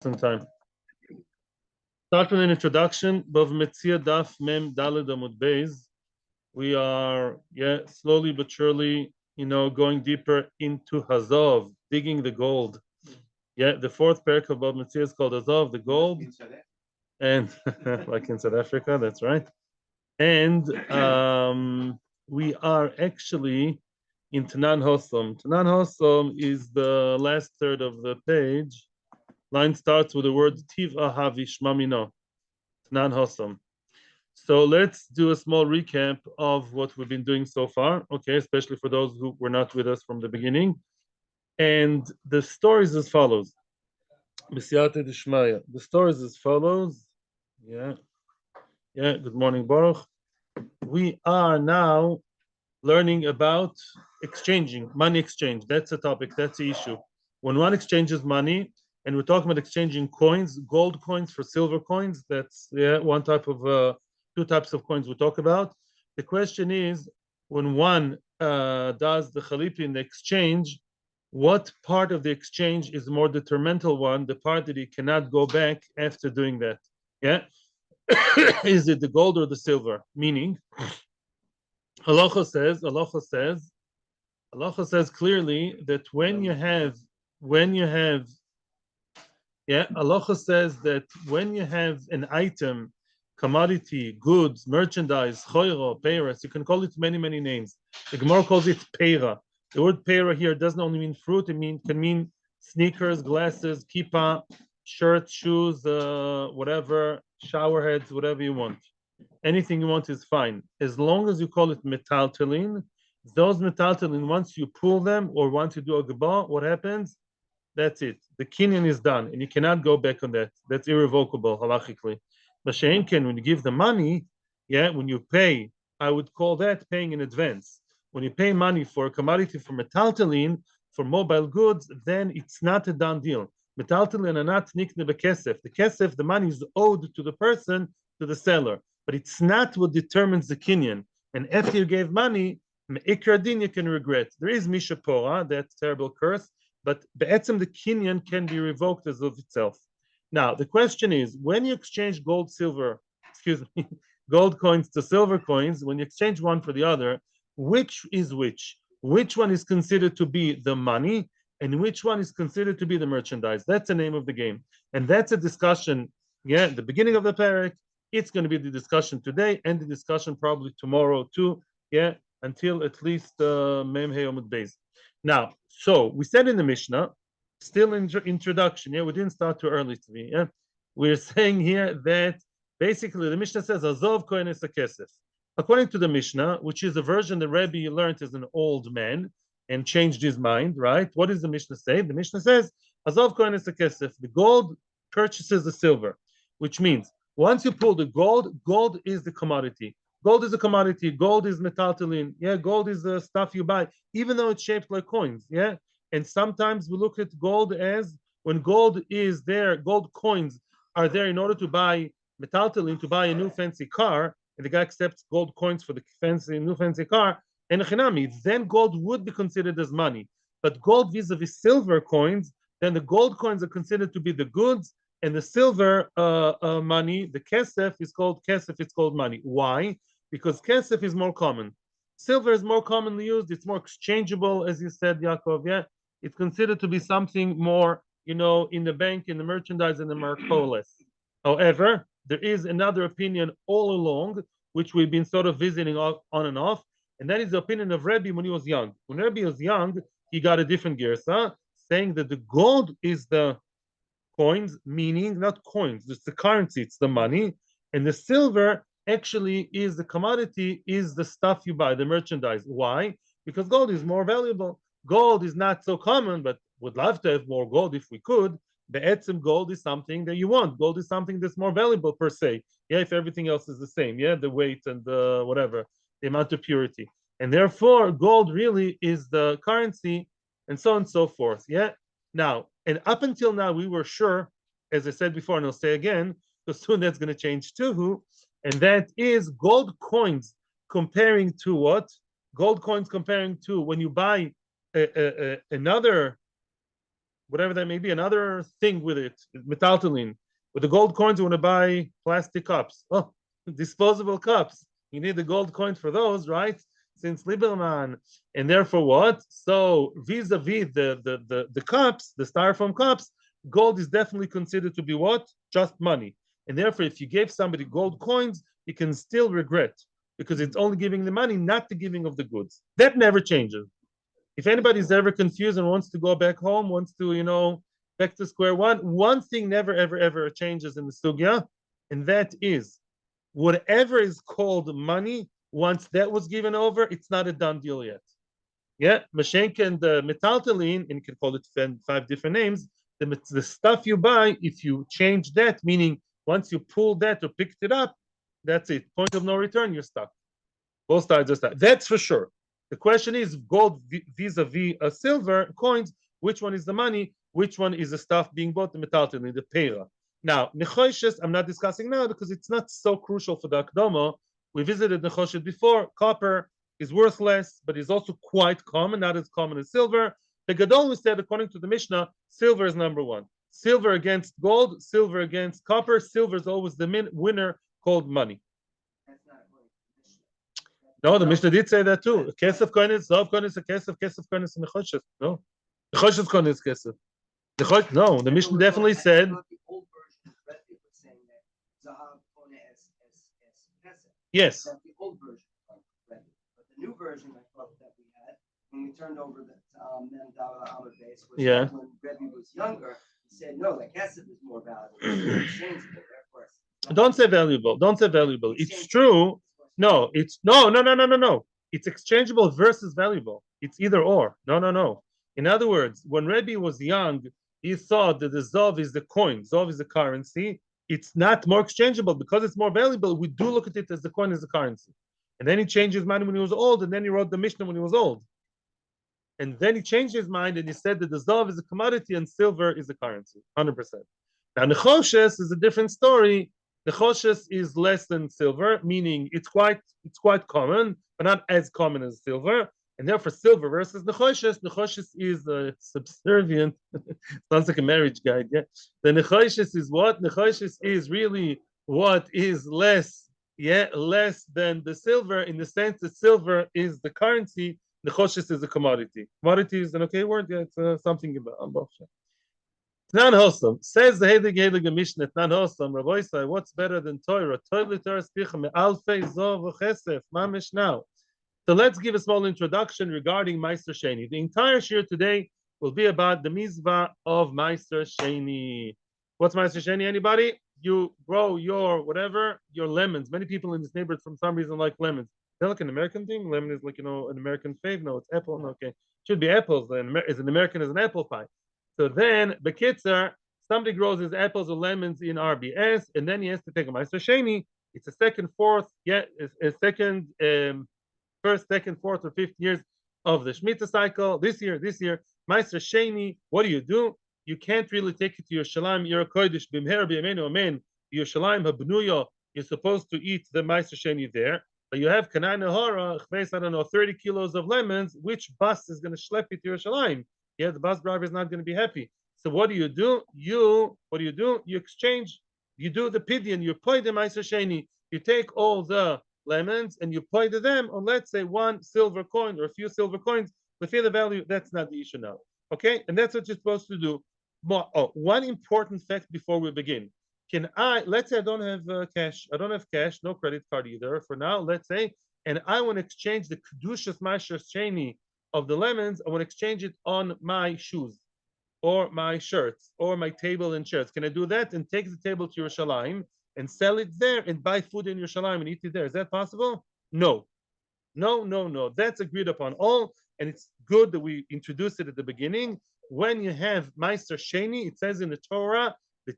some time. Start with an introduction. Bava Metzia Daf Mem Daled Amud Beis. We are, slowly but surely, going deeper into Hazov, digging the gold. The fourth parak of Bava Metzia is called Hazov, the gold, and like in South Africa, that's right. And we are actually in Tanan Hosom. Tanan Hosom is the last third of the page. Line starts with the word Tiv Ahavi Shmamino. Tanan Hosom. So let's do a small recap of what we've been doing so far, okay, especially for those who were not with us from the beginning. And the story is as follows. The story is as follows. Good morning, Baruch. We are now learning about exchanging, money exchange. That's a topic, that's the issue. When one exchanges money, and we're talking about exchanging coins, gold coins for silver coins, that's one type of, two types of coins we talk about. The question is, when one does the chalipi in the exchange, what part of the exchange is the more detrimental one, the part that he cannot go back after doing that? Is it the gold or the silver? Meaning, Halacha says clearly that Halacha says that when you have an item, commodity, goods, merchandise, choiro, peiras, you can call it many, many names. The Gemara calls it peira. The word peira here doesn't only mean fruit, can mean sneakers, glasses, kippah, shirts, shoes, whatever, shower heads, whatever you want. Anything you want is fine. As long as you call it metaltalin, those metaltalin, once you pull them or once you do a geba, what happens? That's it. The kinyan is done, and you cannot go back on that. That's irrevocable, halachically. But when you give the money, when you pay, I would call that paying in advance. When you pay money for a commodity, for metaltalin, for mobile goods, then it's not a done deal. Metaltalin are not nikne bekesef. The kesef, the money is owed to the person, to the seller, but it's not what determines the kinyan. And after you gave money, me'ikar din you can regret. There is mishapora, that terrible curse, but be'etzem the kinyan can be revoked as of itself. Now the question is, when you exchange gold coins to silver coins, when you exchange one for the other, which is which? Which one is considered to be the money, and which one is considered to be the merchandise? That's the name of the game, and that's a discussion. The beginning of the parak. It's going to be the discussion today, and the discussion probably tomorrow too. Until at least Mem Hey Amud Beis. Now, so we said in the Mishnah, still in introduction, we didn't start too early to me. We're saying here that basically the Mishnah says Azov kohenes hakesef. According to the Mishnah, which is a version the Rebbe learned as an old man and changed his mind, right? What does the Mishnah say? The Mishnah says Azov kohenes hakesef. The gold purchases the silver, which means once you pull the gold, gold is the commodity. Gold is a commodity. Gold is metaltalin. Gold is the stuff you buy, even though it's shaped like coins. And sometimes we look at gold as when gold is there, gold coins are there in order to buy metaltalin, to buy a new fancy car, and the guy accepts gold coins for the new fancy car, and then gold would be considered as money. But gold vis-a-vis silver coins, then the gold coins are considered to be the goods, and the silver money, the kesef, is called kesef, it's called money. Why? Because kesef is more common. Silver is more commonly used, it's more exchangeable, as you said, Yaakov, It's considered to be something more, in the bank, in the merchandise, and the mercoles. However, there is another opinion all along, which we've been sort of visiting on and off, and that is the opinion of Rebbe when he was young. When Rebbe was young, he got a different girsa, saying that the gold is the coins, meaning not coins, it's the currency, it's the money, and the silver actually is the commodity, is the stuff you buy, the merchandise. Why? Because gold is more valuable. Gold is not so common, but would love to have more gold if we could. Be'etzem, gold is something that you want. Gold is something that's more valuable per se. If everything else is the same. The weight and the whatever, the amount of purity. And therefore, gold really is the currency, and so on and so forth. Now, and up until now, we were sure, as I said before, and I'll say again, because soon that's going to change too, and that is gold coins comparing to what? Gold coins comparing to when you buy another whatever that may be, another thing with it, metaltalin. With the gold coins, you want to buy plastic cups. Oh, disposable cups. You need the gold coins for those, right? Since Lieberman, and therefore what? So vis-a-vis the cups, the styrofoam cups, gold is definitely considered to be what? Just money. And therefore, if you gave somebody gold coins, you can still regret because it's only giving the money, not the giving of the goods. That never changes. If anybody's ever confused and wants to go back home, wants to, back to square one thing never, ever, ever changes in the sugya, and that is whatever is called money, once that was given over, it's not a done deal yet. Yeah, Mashenka and the metaltalin, and you can call it 5 different names. The stuff you buy, if you change that, meaning once you pull that or picked it up, that's it. Point of no return, you're stuck. Both sides are stuck. That's for sure. The question is gold vis-a-vis a silver coins, which one is the money, which one is the stuff being bought, the metaltalin, the pera. Now, nechoshes, I'm not discussing now because it's not so crucial for the akdomo. We visited nechoshes before. Copper is worthless, but is also quite common, not as common as silver. The Gadol, we said, according to the Mishnah, silver is number one. Silver against gold, silver against copper. Silver is always the winner, called money. No, the Mishnah did say that too. Kesef koines, Zav koines, kesef koines, and nechoshes. No, nechoshes koines kesef. No, the Mishnah definitely said. Yes. That's the old version of Rebbe. But the new version I thought that we had when we turned over the David Amud base was Yeah. when Rebbe was younger. He said no, the kesef is more valuable. It's exchangeable, therefore. Don't say valuable. Don't say valuable. It's true. No, it's no. It's exchangeable versus valuable. It's either or. No. In other words, when Rebbe was young, he thought that the Zov is the coin, Zov is the currency. It's not more exchangeable because it's more valuable. We do look at it as the coin is the currency. And then he changed his mind when he was old, and then he wrote the Mishnah when he was old. And then he changed his mind and he said that the Zov is a commodity and silver is the currency, 100%. Now, Nechoshes is a different story. Nechoshes is less than silver, meaning it's quite common, but not as common as silver. And therefore, silver versus Nechoshes is subservient. Sounds like a marriage guide. Yeah, the Nechoshes is what? Nechoshes is really what is less, less than the silver in the sense that silver is the currency. Nechoshes is a commodity. Commodity is an okay word. Yeah, it's something about. Nan Hosam says the Heilige Mishnah. Nan Hosam, Rabbi Isai, what's better than Torah? Torah spicha me alfei zov v'chesef mamish now. So let's give a small introduction regarding Meister Sheni. The entire shiur today will be about the mizvah of Meister Sheni. What's Meister Sheni? Anybody? You grow your lemons. Many people in this neighborhood, from some reason, like lemons. They're like an American thing. Lemon is like an American fave. No, it's apple. No, okay, should be apples. Is an American as an apple pie. So then, Bekitzer, somebody grows his apples or lemons in RBS, and then he has to take a Meister Sheni. It's a second, fourth, first, second, fourth, or fifth years of the Shemitah cycle. This year, Meister Sheni, what do? You can't really take it to Yerushalayim, Yer Kodesh, Bimher, B'Yemenu, Amen, Yerushalayim, Habnuya. You're supposed to eat the Meister Sheni there. But you have Kanai Nahara, I don't know, 30 kilos of lemons. Which bus is going to schlep it to Yerushalayim? Yeah, the bus driver is not going to be happy. So what do? You exchange. You do the pidyon. You pay the Meiser Sheni. You take all the lemons and you pay to them on, let's say, one silver coin or a few silver coins. The feel the value. That's not the issue now. Okay, and that's what you're supposed to do. One important fact before we begin. Let's say I don't have cash. I don't have cash, no credit card either for now, let's say, and I want to exchange the kedusha Meiser Sheni of the lemons. I want to exchange it on my shoes or my shirts or my table and chairs. Can I do that and take the table to Yerushalayim and sell it there and buy food in Yerushalayim and eat it there? Is that possible? No. That's agreed upon all, and it's good that we introduced it at the beginning. When you have Meister Sheni, it says in the Torah, you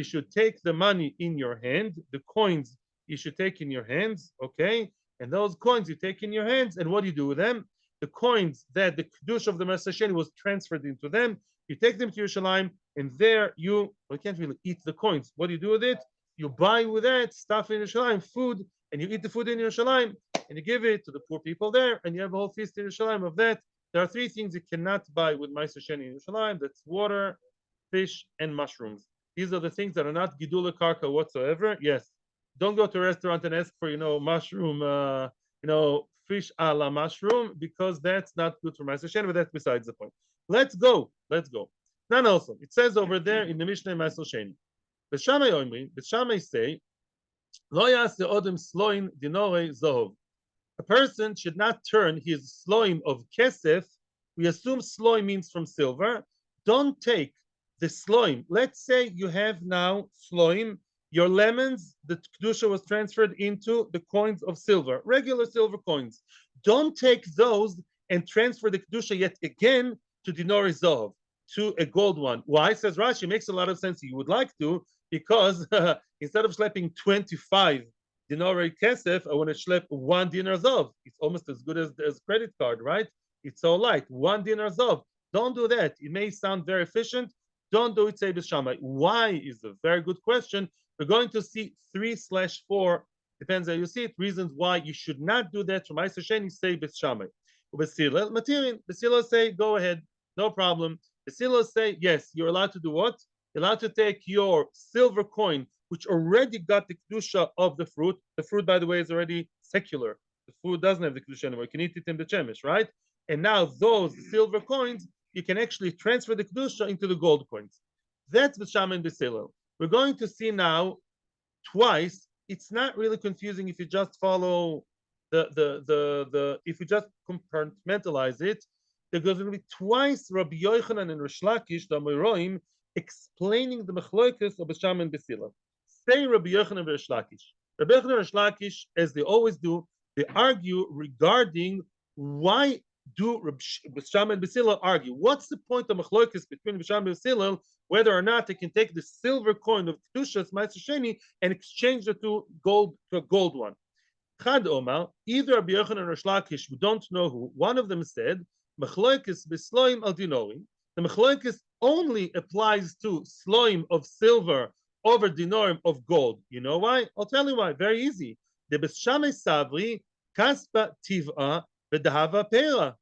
should take the money in your hand, the coins you should take in your hands, okay? And those coins you take in your hands, and what do you do with them? The coins that the kedusha of the Meister Sheni was transferred into them, you take them to Yerushalayim, and there you can't really eat the coins. What do you do with it? You buy with that stuff in Yerushalayim, food, and you eat the food in Yerushalayim, and you give it to the poor people there, and you have a whole feast in Yerushalayim of that. There are three things you cannot buy with Meiser Sheni in Yerushalayim. That's water, fish, and mushrooms. These are the things that are not gidule karka whatsoever. Yes, don't go to a restaurant and ask for mushroom, fish a la mushroom, because that's not good for Meiser Sheni. But that's besides the point. Let's go. Let's go. Then also, it says over there in the Mishnah Meiser Sheni. B'Shamai Omri, B'Shamai say, Lo yase odem sloin dinore zohov. A person should not turn his sloim of kesef. We assume sloim means from silver. Don't take the sloim. Let's say you have now sloim, your lemons, the kedusha was transferred into the coins of silver, regular silver coins. Don't take those and transfer the kedusha yet again to dinori zohov, to a gold one. Why? Says Rashi, makes a lot of sense. You would like to, because instead of schlepping 25 dinari kesef, I want to schlep 1 dinar zov. It's almost as good as credit card, right? It's so light. 1 dinar zov. Don't do that. It may sound very efficient. Don't do it, say b'shamai. Why is a very good question. We're going to see 3/4, depends how you see it, reasons why you should not do that. From Meiser Sheni, say b'shamai. B'silel, material. B'silel say, go ahead, no problem. B'silel say, yes, you're allowed to do what? You're allowed to take your silver coin, which already got the kedusha of the fruit. The fruit, by the way, is already secular. The fruit doesn't have the kedusha anymore. You can eat it in the chemish, right? And now those silver coins, you can actually transfer the kedusha into the gold coins. That's b'shama and b'silel. We're going to see now twice. It's not really confusing if you just follow if you just compartmentalize it. There's going to be twice Rabbi Yochanan and Rish Lakish, the Amoraim, explaining the mechloikus of b'shama and b'silel. Say Rabbi Yochanan and Rish Lakish. Rabbi Yochanan and Rish Lakish, as they always do, they argue regarding why do B'Sham and B'Silel argue. What's the point of machloekes between B'Sham and B'Silel, whether or not they can take the silver coin of Kedushas Meiser Sheni and exchange it to a gold one? Chad Omar, either Rabbi Yochanan or Rish Lakish, we don't know who, one of them said, machloekes b'sloim al dinori. The machloekes only applies to sloim of silver over dinorim of gold. You know why? I'll tell you why. Very easy. The B'Sham Savri kaspa tiv'a v'dahava pera.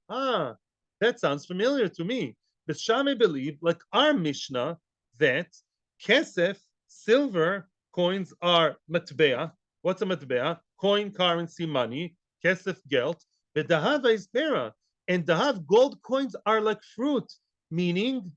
That sounds familiar to me. B'Sham believe, like our Mishnah, that kesef, silver coins are matbea. What's a matbea? Coin, currency, money. Kesef, geld. V'dahava is pera. And dahav, gold coins are like fruit, meaning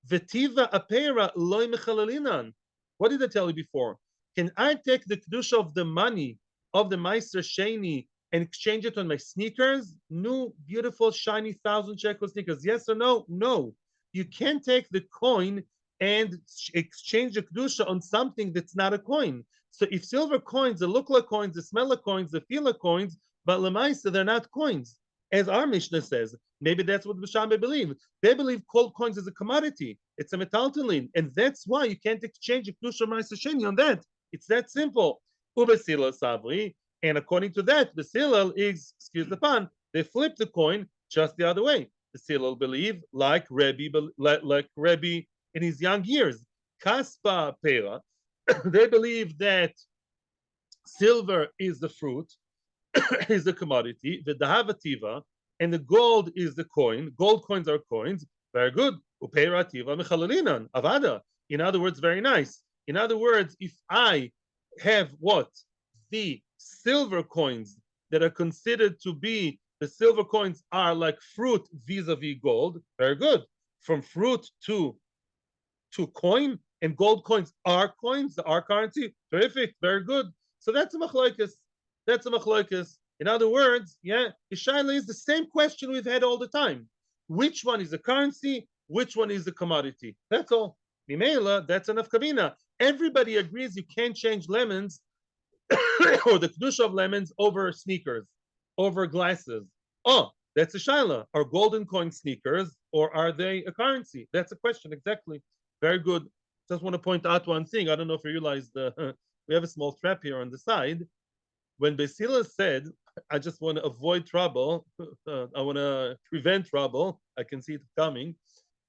v'tiva apera loy mechalalinan. What did I tell you before? Can I take the kedusha of the money of the Meiser Sheni and exchange it on my sneakers? New, beautiful, shiny 1,000 shekel sneakers. Yes or no? No. You can't take the coin and exchange the kedusha on something that's not a coin. So if silver coins, they look like coins, they smell like coins, they feel like coins, but lemaisa, they're not coins. As our Mishnah says, maybe that's what B'Shamai believe. They believe gold coins is a commodity. It's a metaltalin, and that's why you can't exchange a kedusha Meiser Sheni on that. It's that simple. Ubesilal sabri, and according to that, the silal is, excuse the pun, they flip the coin just the other way. The silal believe, like Rebbe in his young years, kaspa pera. They believe that silver is the fruit, is the commodity, the dahavativa, and the gold is the coin. Gold coins are coins. Very good. Uperativa mechalalinan avada. In other words, very nice. In other words, if I have what? The silver coins that are considered to be, the silver coins are like fruit vis-a-vis gold. Very good. From fruit to coin, and gold coins, are currency. Terrific. Very good. So that's a machlokes. That's a machlokes. In other words, yeah, Ishaila is the same question we've had all the time. Which one is a currency? Which one is a commodity? That's all. Mimela, that's enough kabina. Everybody agrees you can't change lemons or the kedusha of lemons over sneakers, over glasses. Oh, that's a shaila. Are golden coin sneakers or are they a currency? That's a question, exactly. Very good. Just want to point out one thing. I don't know if you realize we have a small trap here on the side. When Basila said, I just want to avoid trouble, I want to prevent trouble, I can see it coming.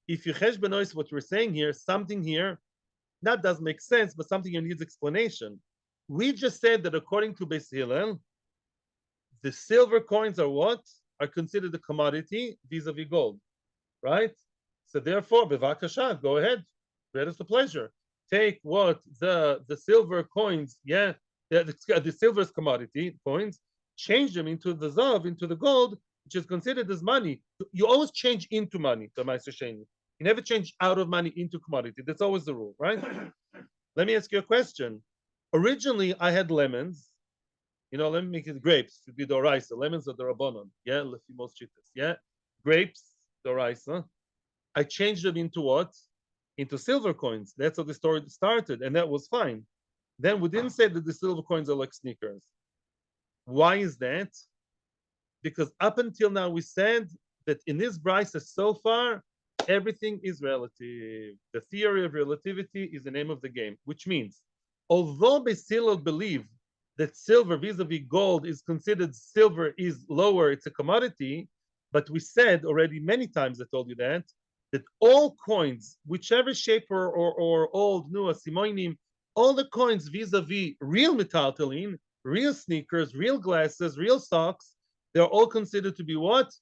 If you chesh benois what we're saying here, something here, that does make sense, but something here needs explanation. We just said that according to Beis Hillel, the silver coins are what? are considered a commodity vis-a-vis gold, right? So therefore, bevakasha, go ahead, that is the pleasure. Take what the silver coins, the silver's commodity coins, change them into the zav, into the gold, which is considered as money. You always change into money, the Meister Sheni. You never change out of money into commodity. That's always the rule, right? Let me ask you a question. Originally, I had lemons. Let me make it grapes. It'd be doraisa. Lemons are the rabbanon. Yeah, most chitas. Yeah, grapes doraisa. I changed them into what? Into silver coins. That's how the story started, and that was fine. Then we didn't say that the silver coins are like sneakers. Why is that? Because up until now we said that in this brisa so far, everything is relative. The theory of relativity is the name of the game, which means, although Beis believe that silver vis-a-vis gold is considered silver is lower, it's a commodity, but we said already many times, I told you that all coins, whichever shape or old, new, simonim, all the coins vis-a-vis real metaltalin, real sneakers, real glasses, real socks, they're all considered to be what?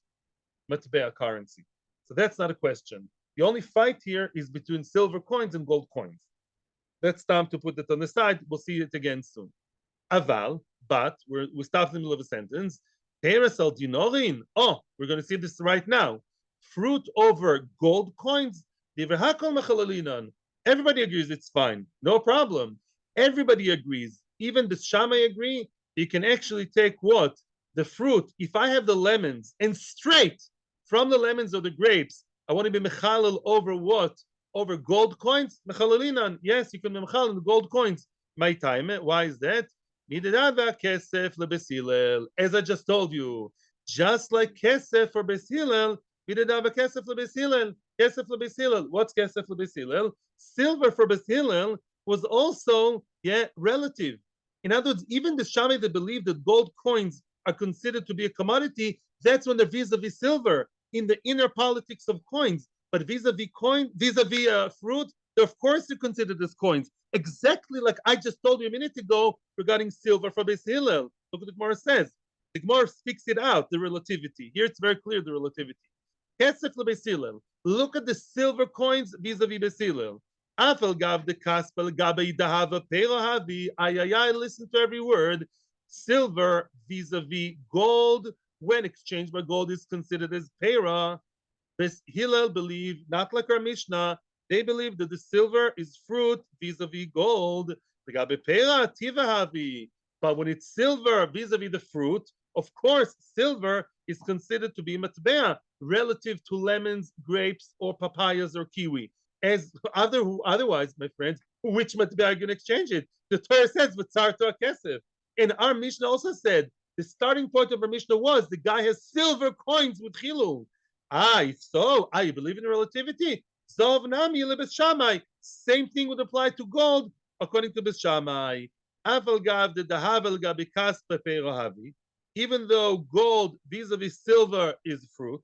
Matbea currency. So that's not a question. The only fight here is between silver coins and gold coins. That's time to put it on the side. We'll see it again soon. Aval, but we stop in the middle of a sentence. Teres al dinorin. Oh, we're going to see this right now. Fruit over gold coins. Everybody agrees it's fine. No problem. Everybody agrees. Even the Shammai agree. You can actually take what? The fruit. If I have the lemons and straight from the lemons or the grapes, I want to be mechalel over what? Over gold coins? Mechalelinan. Yes, you can be mechalel in gold coins. My time. Why is that? As I just told you, just like kesef for Beis Hillel, kesef leBeis Hillel. Kesef leBeis Hillel. What's kesef leBeis Hillel? Silver for Beis Hillel was also relative. In other words, even the Shammai that believe that gold coins are considered to be a commodity, that's when they're vis-a-vis silver in the inner politics of coins. But vis-a-vis fruit, of course you consider this coins. Exactly like I just told you a minute ago regarding silver for Beis Hillel. Look what the Gemara says. The Gemara speaks it out, the relativity. Here it's very clear, the relativity. Kesef leBeis Hillel. Look at the silver coins vis-a-vis Beis Hillel. Afel gav the kaspel gabe dahava perahavi. Ayayay, listen to every word. Silver vis-a-vis gold, when exchanged by gold, is considered as pera. Beis Hillel believe, not like our Mishnah, they believe that the silver is fruit vis-a-vis gold. But when it's silver vis-a-vis the fruit, of course, silver is considered to be matbea relative to lemons, grapes, or papayas or kiwi. Otherwise, my friends, which matbea are you going to exchange it? The Torah says, "V'tzar to kesef." And our Mishnah also said the starting point of our Mishnah was the guy has silver coins with chilul. If so, you believe in relativity? Zov nami leBeis Shammai. Same thing would apply to gold according to Beis Shammai. Aval gav the dahavel gabi kaspa peirohavi. Even though gold vis-a-vis silver is fruit,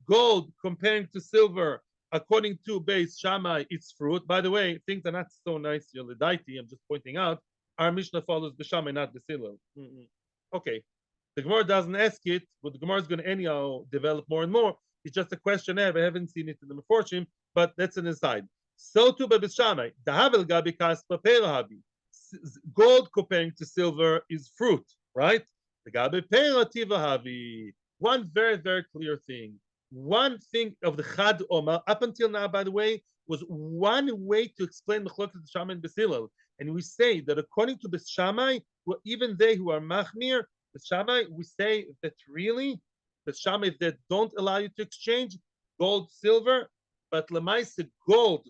gold comparing to silver according to Beis Shammai, it's fruit. By the way, things are not so nice. I'm just pointing out. Our Mishnah follows Beis Shammai, not Beis Hillel. Okay. The Gemara doesn't ask it, but the Gemara is going to anyhow develop more and more. It's just a question I haven't seen it in the Meforshim, but that's an aside. So too by Beis Shammai. Dahavel gabi kaspa perahavi. Gold comparing to silver is fruit, right? The gabi pera tivahavi. One very, very clear thing. One thing of the Chad Omar, up until now, by the way, was one way to explain Mechlokes Shammai and Beis Hillel. And we say that according to Beis Shammai, even they who are machmir, Beis Shammai, we say that really, Beis Shammai that don't allow you to exchange gold, silver, but lemaise gold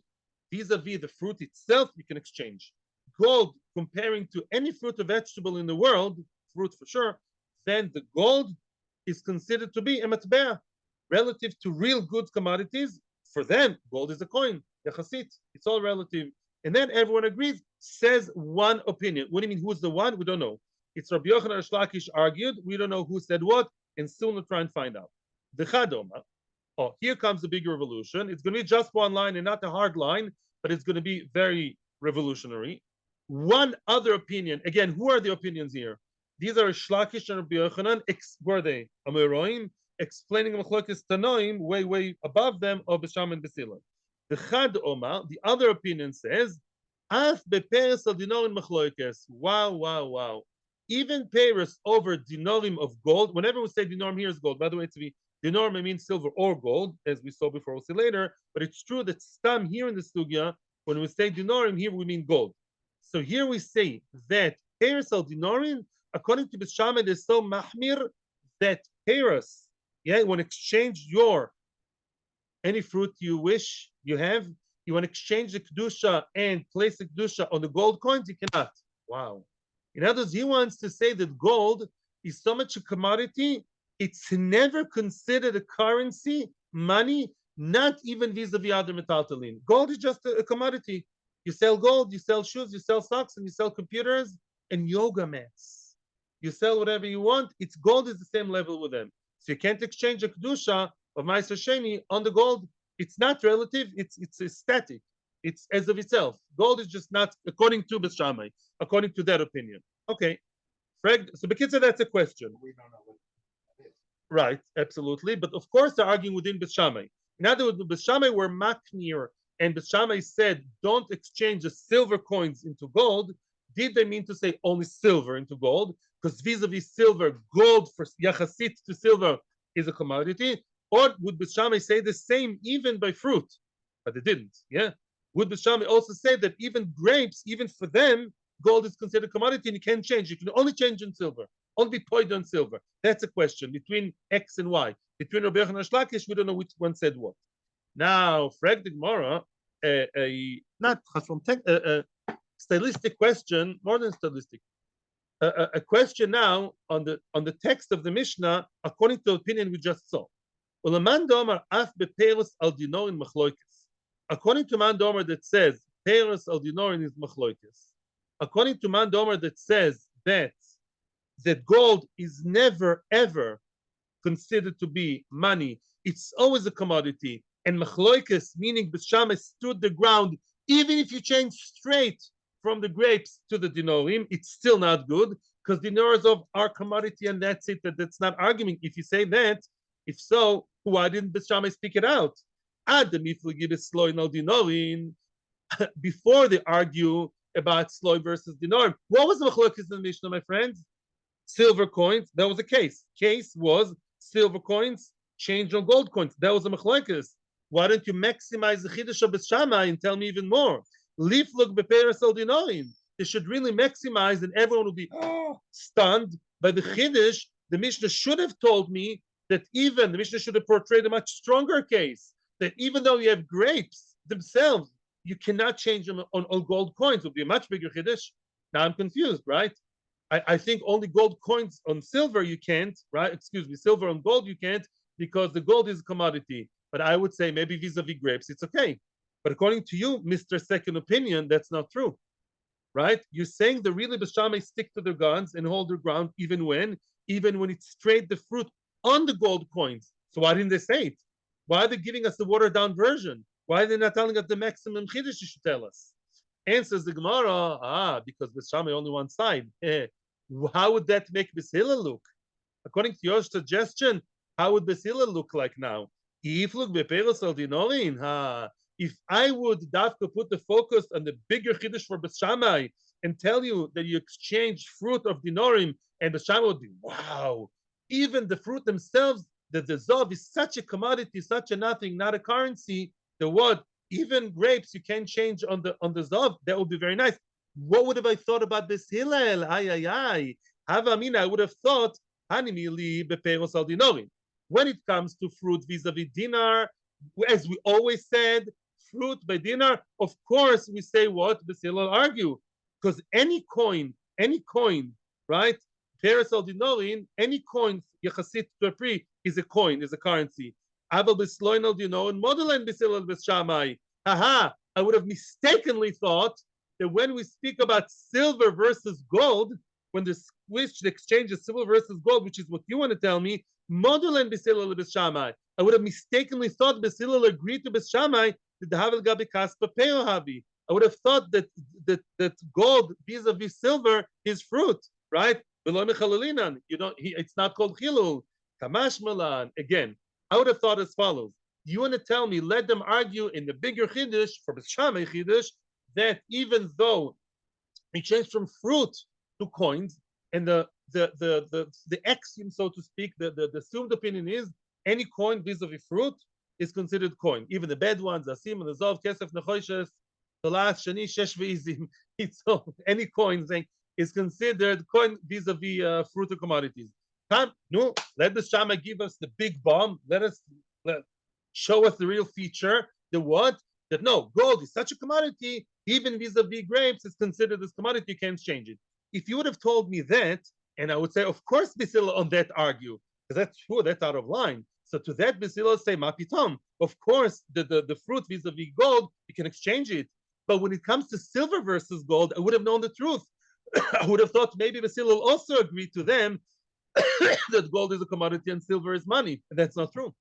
vis-a-vis the fruit itself, you can exchange. Gold comparing to any fruit or vegetable in the world, fruit for sure, then the gold is considered to be a matbea relative to real good commodities. For them, gold is a coin. It's all relative. And then everyone agrees, says one opinion. What do you mean, who's the one? We don't know. It's Rabbi Yochanan Shlakish argued. We don't know who said what, and soon we'll try and find out. The Chadoma. Oh, here comes the big revolution. It's going to be just one line and not a hard line, but it's going to be very revolutionary. One other opinion. Again, who are the opinions here? These are Shlakish and Rabbi Yochanan. Were they Amoraim explaining Machlokes Tanoim way above them of Bisham and Basila. The Chad Omar, the other opinion says, Af beperes al dinorim Machlokes. Wow. Even Paris over dinorim of gold. Whenever we say dinorim here is gold. By the way, dinorim means silver or gold, as we saw before. We'll see later. But it's true that stam here in the sugya, when we say dinorim here, we mean gold. So here we say that Paris al dinorim, according to Bishamed, is so mahmir that Paris, yeah, when exchange your any fruit you wish you have, you want to exchange the kedusha and place the kedusha on the gold coins, you cannot. Wow. In other words, he wants to say that gold is so much a commodity, it's never considered a currency, money, not even vis-a-vis other metaltalin. Gold is just a commodity. You sell gold, you sell shoes, you sell socks, and you sell computers and yoga mats. You sell whatever you want. It's gold is the same level with them. So you can't exchange a kedusha of Ma'aser Sheni on the gold. It's not relative. It's static. It's as of itself. Gold is just not according to Beth Shammai, according to that opinion. Okay. So Bekitza, that's a question. We don't know what that is. Right, absolutely. But of course, they're arguing within Beth Shammai. In other words, Beth Shammai were maknir, and Beth Shammai said, don't exchange the silver coins into gold. Did they mean to say only silver into gold? Because vis-a-vis silver, gold for yachasit to silver is a commodity. Or would Beth Shammai say the same even by fruit? But they didn't, yeah? Would Beth Shammai also say that even grapes, even for them, gold is considered a commodity and you can't change. You can only change in silver, only be paid on silver. That's a question between X and Y. Between Rabbi Yochanan and Shlakish, we don't know which one said what. Now, Frag the Gemara, not a stylistic question, more than stylistic. A question now on the text of the Mishnah, according to the opinion we just saw. According to Man Domer that says Peres al Dinorin is machloikis. According to Man Domer that says that gold is never ever considered to be money. It's always a commodity. And machloikis, meaning B'Shamai stood the ground, even if you change straight from the grapes to the dinorim, it's still not good because dinars of our commodity and that's it. That's not arguing. If you say that, if so, why didn't B'Shamai speak it out? Adam if we give a sloy no dinorin before they argue about sloy versus dinorim. What was the machlokes in the Mishnah, my friends? Silver coins. That was the case. Case was silver coins changed on gold coins. That was the machlokes. Why don't you maximize the chiddush of B'Shamai and tell me even more? Liflug beperes al dinorim. They should really maximize, and everyone will be stunned by the chiddush. The Mishnah should have told me that even the Mishnah should have portrayed a much stronger case. That even though you have grapes themselves, you cannot change them on gold coins. It would be a much bigger chiddush. Now I'm confused, right? I think only gold coins on silver you can't, right? Excuse me, silver on gold you can't because the gold is a commodity. But I would say maybe vis-a-vis grapes, it's okay. But according to you, Mr. Second Opinion, that's not true, right? You're saying the really B'Shamai stick to their guns and hold their ground even when it's straight the fruit on the gold coins. So why didn't they say it? Why are they giving us the watered down version? Why are they not telling us the maximum chiddush you should tell us? Answers the Gemara, because B'Shamai only one side. How would that make Basila look? According to your suggestion, how would Basila look like now? If I would Dafka put the focus on the bigger chiddush for B'Shamai and tell you that you exchange fruit of dinorim, and B'Shamai would be, wow, even the fruit themselves, that the Zov is such a commodity, such a nothing, not a currency, the what? Even grapes you can't change on the Zov, that would be very nice. What would have I thought about this Hillel? I would have thought, when it comes to fruit vis-a-vis dinar, as we always said, fruit by dinar, of course we say what? The Hillel argue. Because any coin, right? Peres al dinorin, any coin, yachasit to a pri, is a coin, is a currency. Aval b'sloin al dinorin, modelen b'silal b'shamai. Aha, I would have mistakenly thought that when we speak about silver versus gold, when the exchange is silver versus gold, which is what you want to tell me, modelen b'silal b'shamai. I would have mistakenly thought b'silal agreed to b'shamai that the havel gabi kaspa peohavi. I would have thought that gold vis-a-vis silver is fruit, right? You don't. It's not called chilul. Kamash malan. Again, I would have thought as follows. You want to tell me? Let them argue in the bigger chiddush for b'shamay chiddush that even though it changed from fruit to coins, and the axiom, so to speak, the assumed opinion is any coin vis-a-vis fruit is considered coin. Even the bad ones, asim, the zov, kesef, nechoshes, the last sheni, shesh ve'izim. So any coin thing is considered coin vis-a-vis fruit or commodities. Come, no, let the Shama give us the big bomb. Let show us the real feature. The what? That no, gold is such a commodity, even vis-a-vis grapes is considered this commodity, you can't change it. If you would have told me that, and I would say, of course, Basila on that argue, because that's true, that's out of line. So to that, Basila say, Mapitom, of course, the fruit vis-a-vis gold, you can exchange it. But when it comes to silver versus gold, I would have known the truth. I would have thought maybe Basila will also agree to them that gold is a commodity and silver is money. And that's not true.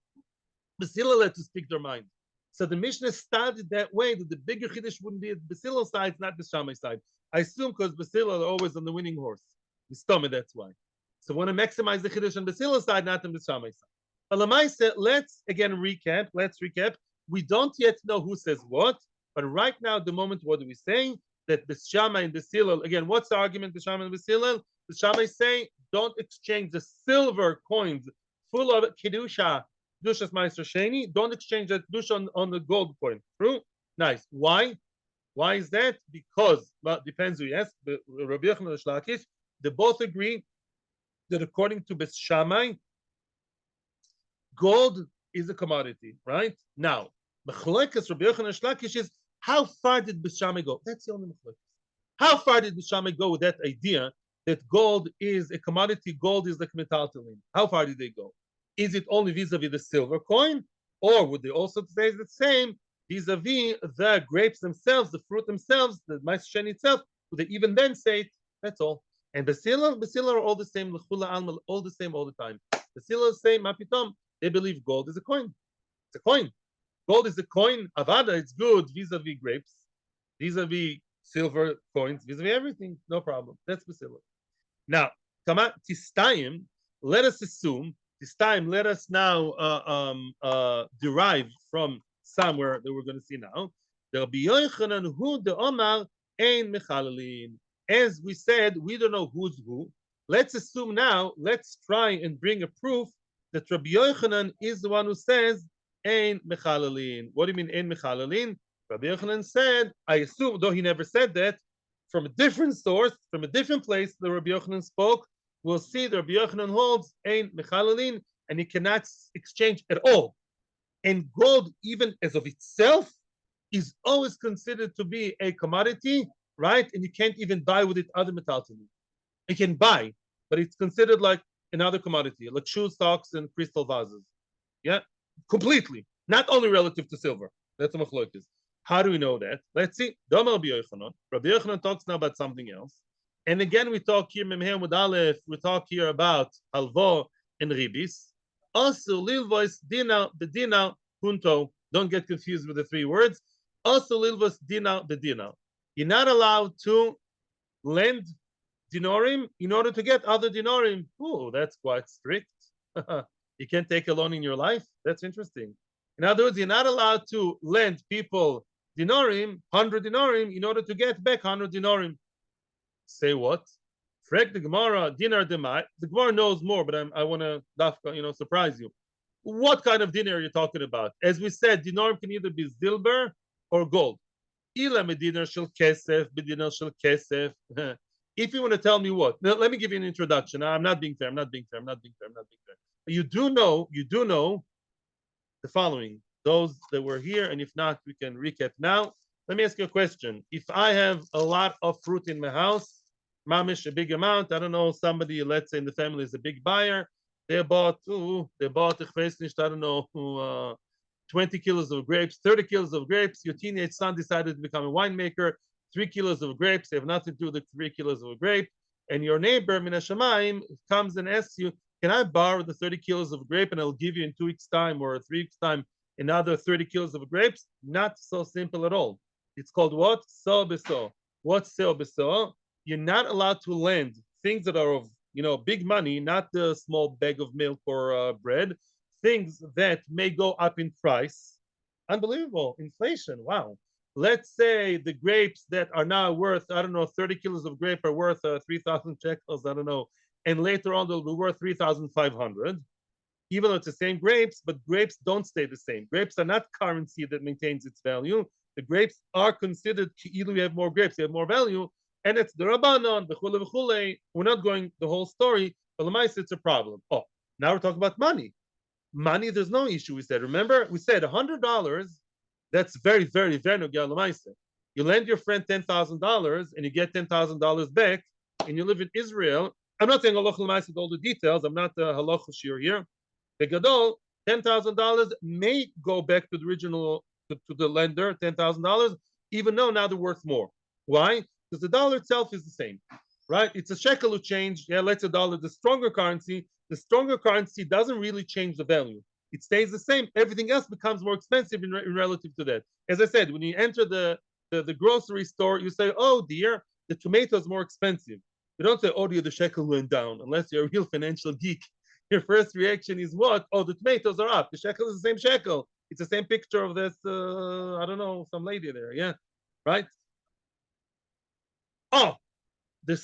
Basila let to speak their mind. So the Mishnah started that way that the bigger Chiddush wouldn't be at Basila's side, not the Shammai side. I assume because Basila are always on the winning horse. The stomach, that's why. So want to maximize the Chiddush on Basila's side, not on the Shammai side. But Lamaisa, let's again recap. Let's recap. We don't yet know who says what, but right now, at the moment, what are we saying? That the Shammai and Basila, again, what's the argument, the Shammai and Basila? The Shammai say, don't exchange the silver coins full of kedusha, kedushas meister sheni. Don't exchange that kedusha on the gold coin. True, nice. Why? Why is that? Because, well, depends who you ask. Rabbi Yochanan and Shlakish, they both agree that according to Bes Shammai, gold is a commodity. Right now, Mechlekas Rabbi Yochanan and Shlakish is how far did Bes Shammai go? That's the only Mechlekas. How far did Bes Shammai go with that idea that gold is a commodity, gold is like metaltalin? How far did they go? Is it only vis-a-vis the silver coin, or would they also say the same vis-a-vis the grapes themselves, the fruit themselves, the sheni itself? Would they even then say it? That's all. And Basila are all the same, all the same all the time. Basila say, Mapitom, they believe gold is a coin. It's a coin. Gold is a coin. Avada, it's good vis-a-vis grapes, vis-a-vis silver coins, vis-a-vis everything. No problem. That's Basila. Now, Tistayim, let us assume, this time let us now derive from somewhere that we're going to see now. There'll be Yochanan who the Omar ein mechalalin. As we said, we don't know who's who. Let's assume now, let's try and bring a proof that Rabbi Yochanan is the one who says ein mechalalin. What do you mean ein mechalalin? Rabbi Yochanan said, I assume, though he never said that, from a different source, from a different place, the Rabbi Yochanan spoke. We'll see the Rabbi Yochanan holds ein mechalalin, and he cannot exchange at all. And gold, even as of itself, is always considered to be a commodity, right? And you can't even buy with it other metaltalin. You can buy, but it's considered like another commodity, like shoe socks and crystal vases. Yeah, completely. Not only relative to silver. That's a machlokes. How do we know that? Let's see. Rabbi Yochanan talks now about something else. And again, we talk here, with Aleph, we talk here about halvo and ribis. Also, lilvois dina bedina punto. Don't get confused with the three words. Also, lilvois dina bedina. You're not allowed to lend dinorim in order to get other dinorim. Oh, that's quite strict. You can't take a loan in your life? That's interesting. In other words, you're not allowed to lend people dinorim, 100 dinorim, in order to get back 100 dinorim. Say what? Frek the Gemara, dinar demai. The Gemara knows more, but I want to, surprise you. What kind of dinar are you talking about? As we said, dinorim can either be silver or gold. Ila medinar shel kesef, bedinar shel kesef. If you want to tell me what, now, let me give you an introduction. I'm not being fair. You do know the following. Those that were here, and if not, we can recap now. Let me ask you a question. If I have a lot of fruit in my house, mamish, a big amount, I don't know, somebody, let's say in the family is a big buyer, they bought, I don't know, 20 kilos of grapes, 30 kilos of grapes. Your teenage son decided to become a winemaker, 3 kilos of grapes. They have nothing to do with the 3 kilos of a grape. And your neighbor, Min HaShamayim, comes and asks you, can I borrow the 30 kilos of grape and I'll give you in 2 weeks' time or 3 weeks' time another 30 kilos of grapes? Not so simple at all. It's called what? So beso. What's so beso? You're not allowed to lend things that are of big money, not the small bag of milk or bread, things that may go up in price. Unbelievable. Inflation. Wow. Let's say the grapes that are now worth, I don't know, 30 kilos of grape are worth 3,000 shekels, I don't know. And later on, they'll be worth 3,500, even though it's the same grapes, but grapes don't stay the same. Grapes are not currency that maintains its value. The grapes are considered, either we have more grapes, they have more value, and it's the Rabbanon, the Chule V'chule. We're not going the whole story, but Lamais, it's a problem. Oh, now we're talking about money. Money, there's no issue. We said, remember, we said $100. That's very, very, very Nogia Lamais. You lend your friend $10,000 and you get $10,000 back, and you live in Israel. I'm not saying Halach Lamais with all the details. I'm not a Halach Shiur here. The Gadol, $10,000 may go back to the original, to the lender, $10,000, even though now they're worth more. Why? Because the dollar itself is the same, right? It's a shekel who changed. Yeah, let's say dollar, the stronger currency. The stronger currency doesn't really change the value. It stays the same. Everything else becomes more expensive in relative to that. As I said, when you enter the grocery store, you say, oh dear, the tomato is more expensive. You don't say, oh dear, the shekel went down, unless you're a real financial geek. Your first reaction is what? Oh, the tomatoes are up. The shekel is the same shekel. It's the same picture of this, I don't know, some lady there. Yeah, right? Oh, the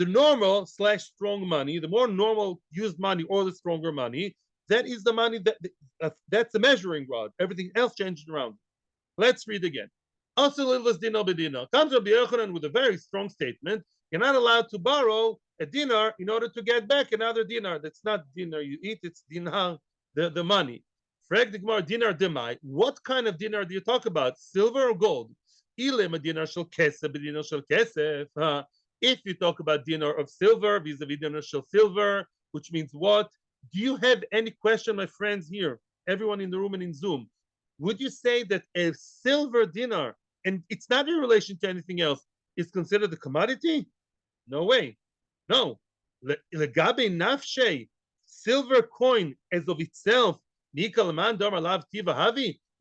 normal / strong money, the more normal used money or the stronger money, that is the money that's the measuring rod. Everything else changed around. Let's read again. Also, comes Rabbi Yochanan with a very strong statement. You're not allowed to borrow a dinar in order to get back another dinar. That's not dinar you eat, it's dinar, the money. Frag the Gemara, dinar demai. What kind of dinar do you talk about? Silver or gold? Ilem a dinar shel kesef, a dinar shel kesef. If you talk about dinar of silver, vis-a-vis dinar shel silver, which means what? Do you have any question, my friends here, everyone in the room and in Zoom? Would you say that a silver dinar, and it's not in relation to anything else, is considered a commodity? No way. No. Legabe nafshe, silver coin as of itself,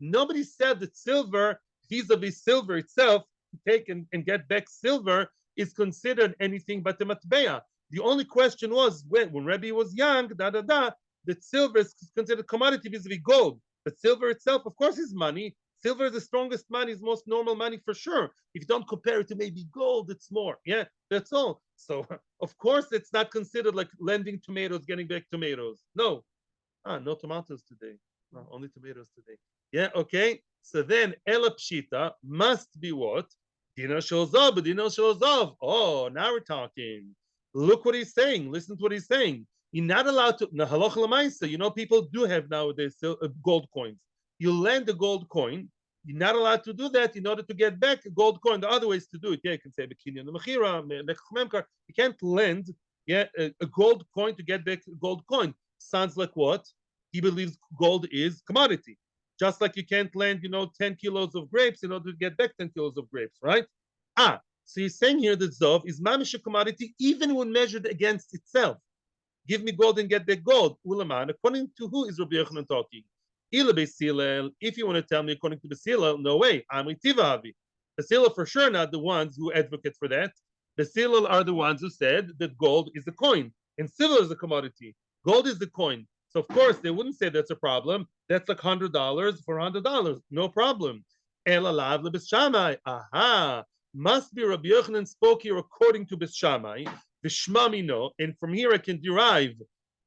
nobody said that silver, vis-a-vis silver itself, to take and get back silver is considered anything but a matbeya. The only question was when Rebbe was young, that silver is considered commodity vis-a-vis gold. But silver itself, of course, is money. Silver is the strongest money, is most normal money for sure. If you don't compare it to maybe gold, it's more. Yeah, that's all. So, of course, it's not considered like lending tomatoes, getting back tomatoes. No. No tomatoes today. No, only tomatoes today. Yeah, okay. So then, Ela Pshita must be what? Dinar Shozov, Dinar Shozov. Oh, now we're talking. Look what he's saying. Listen to what he's saying. You're not allowed to. Halach l'maisa. People do have nowadays gold coins. You lend a gold coin. You're not allowed to do that in order to get back a gold coin. The other ways to do it, yeah, you can say bekinyan mechira, memkar. You can't lend, yeah, a gold coin to get back a gold coin. Sounds like what? He believes gold is commodity. Just like you can't lend, 10 kilos of grapes in order to get back 10 kilos of grapes, right? So he's saying here that Zov is mamish a commodity even when measured against itself. Give me gold and get back gold. Ulaman, according to who is Rabbi Yochanan talking? If you want to tell me according to Basilel, no way. I'm with Tivahavi. Basilel for sure not the ones who advocate for that. Basilel are the ones who said that gold is the coin and silver is a commodity. Gold is the coin. So of course they wouldn't say that's a problem. That's like $100 for $100. No problem. Elalav lebis Shammai. Aha. Must be Rabbi Yochanan spoke here according to Bis Shammai. Vishmamino, and from here I can derive.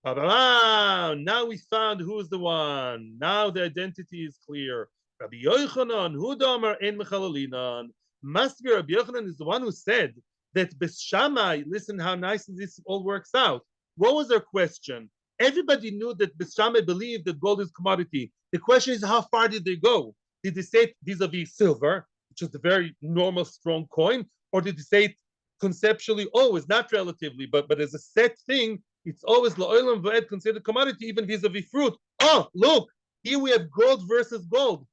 Now we found who's the one. Now the identity is clear. Rabbi Yochanan, Hudamer and Mechalalinan. Must be Rabbi Yochanan is the one who said that Bis Shammai. Listen how nicely this all works out. What was their question? Everybody knew that Bis Shammai believed that gold is commodity. The question is, how far did they go? Did they say it vis-a-vis silver, which is a very normal, strong coin, or did they say it conceptually always, not relatively, but as a set thing, it's always la'olam v'ed considered commodity, even vis-a-vis fruit. Oh, look, here we have gold versus gold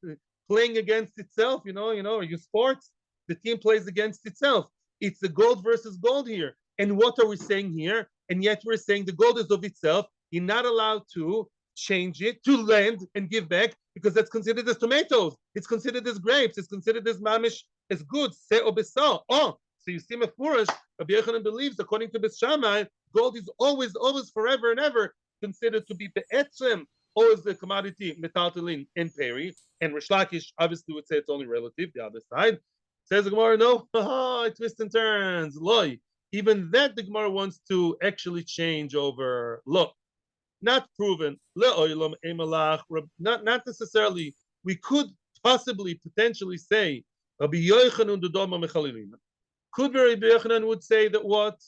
playing against itself. You sports, the team plays against itself. It's the gold versus gold here. And what are we saying here? And yet we're saying the gold is of itself. You're not allowed to change it, to lend and give back, because that's considered as tomatoes. It's considered as grapes. It's considered as mamish, as goods. Se or besar. Oh, so you see, Mefurish, Rabbi Yochanan believes, according to Bis Shammai, gold is always, always, forever and ever considered to be be'etzem, always the commodity metaltalin and peri. And Rish Lakish obviously would say it's only relative, the other side. Says the Gemara, no, it twists and turns. Loy. Even that the Gemara wants to actually change over. Look, not proven. Not necessarily. We could possibly, potentially say, Rabbi Yochanan Dodoma Mechalilinan. Could be Rabbi Yochanan would say that what?